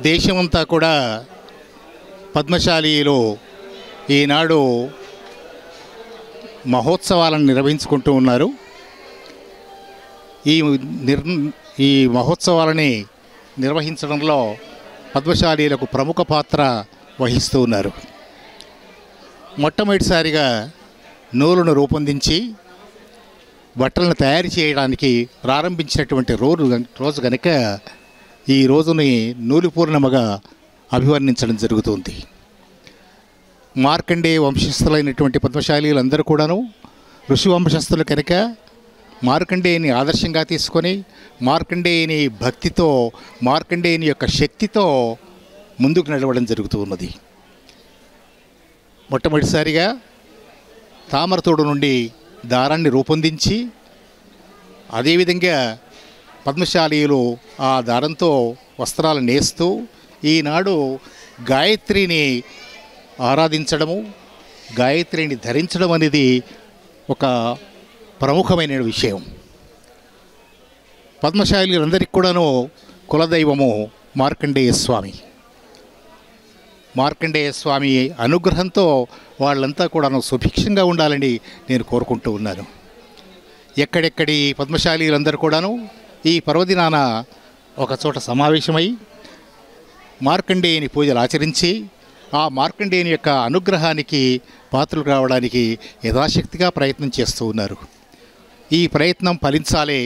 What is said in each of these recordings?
దేశమంతా కూడా పద్మశాలిలో ఈనాడు మహోత్సవాలను నిర్వహించుకుంటూ ఉన్నారు. ఈ మహోత్సవాలని నిర్వహించడంలో పద్మశాలీలకు ప్రముఖ పాత్ర వహిస్తూ ఉన్నారు. మొట్టమొదటిసారిగా నూలును రూపొందించి బట్టలను తయారు చేయడానికి ప్రారంభించినటువంటి రోజు కనుక ఈ రోజుని నూలు పూర్ణిమగా అభివర్ణించడం జరుగుతుంది. మార్కండేయ వంశస్థులైనటువంటి పద్మశాలీలందరూ కూడాను ఋషి వంశస్థులు కనుక మార్కండేయుని ఆదర్శంగా తీసుకొని మార్కండేయుని భక్తితో మార్కండేయుని యొక్క శక్తితో ముందుకు నడవడం జరుగుతూ ఉన్నది. మొట్టమొదటిసారిగా తామరతోడు నుండి దారాన్ని రూపొందించి అదేవిధంగా పద్మశాలీలు ఆ దారంతో వస్త్రాలు నేస్తూ ఈనాడు గాయత్రిని ఆరాధించడము గాయత్రిని ధరించడం అనేది ఒక ప్రముఖమైన విషయం. పద్మశాలీలందరికీ కూడాను కులదైవము మార్కండేయ స్వామి. మార్కండేయ స్వామి అనుగ్రహంతో వాళ్ళంతా కూడాను సుభిక్షంగా ఉండాలని నేను కోరుకుంటూ ఉన్నాను. ఎక్కడెక్కడి పద్మశాలీలందరూ కూడాను ఈ పర్వదినాన ఒక చోట సమావేశమై మార్కండేయుని పూజలు ఆచరించి ఆ మార్కండేయుని యొక్క అనుగ్రహానికి పాత్రలు కావడానికి యథాశక్తిగా ప్రయత్నం చేస్తూ ఉన్నారు. ఈ ప్రయత్నం ఫలించాలి,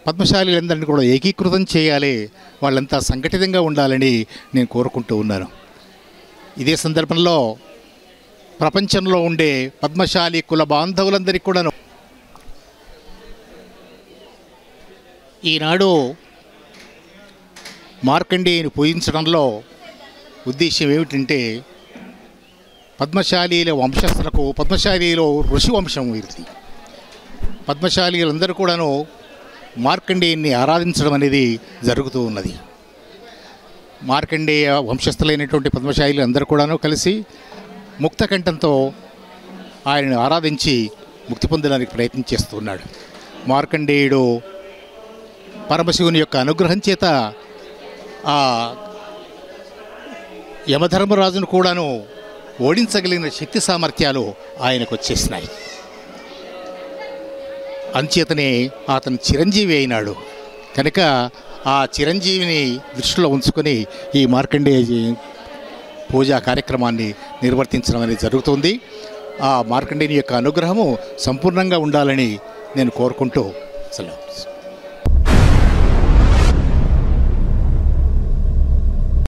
పద్మశాలీలందరినీ కూడా ఏకీకృతం చేయాలి, వాళ్ళంతా సంఘటితంగా ఉండాలని నేను కోరుకుంటూ ఉన్నాను. ఇదే సందర్భంలో ప్రపంచంలో ఉండే పద్మశాలి కుల బాంధవులందరికీ కూడాను ఈనాడు మార్కండేయుని పూజించడంలో ఉద్దేశం ఏమిటంటే పద్మశాలీల వంశస్థులకు పద్మశాలీలో ఋషి వంశం వీరిది. పద్మశాలీలందరూ కూడాను మార్కండేయుని ఆరాధించడం అనేది జరుగుతూ ఉన్నది. మార్కండేయ వంశస్థులైనటువంటి పద్మశాలీలు అందరూ కూడాను కలిసి ముక్తకంఠంతో ఆయనను ఆరాధించి ముక్తి పొందడానికి ప్రయత్నం చేస్తున్నాడు. మార్కండేయుడు పరమశివుని యొక్క అనుగ్రహం చేత ఆ యమధర్మరాజును కూడాను ఓడించగలిగిన శక్తి సామర్థ్యాలు ఆయనకు వచ్చేసినాయి. అంచేతనే అతను చిరంజీవి అయినాడు కనుక ఆ చిరంజీవిని దృష్టిలో ఉంచుకొని ఈ మార్కండేయ పూజా కార్యక్రమాన్ని నిర్వర్తించడం అనేది జరుగుతుంది. ఆ మార్కండేయుని యొక్క అనుగ్రహము సంపూర్ణంగా ఉండాలని నేను కోరుకుంటూ సెలవు.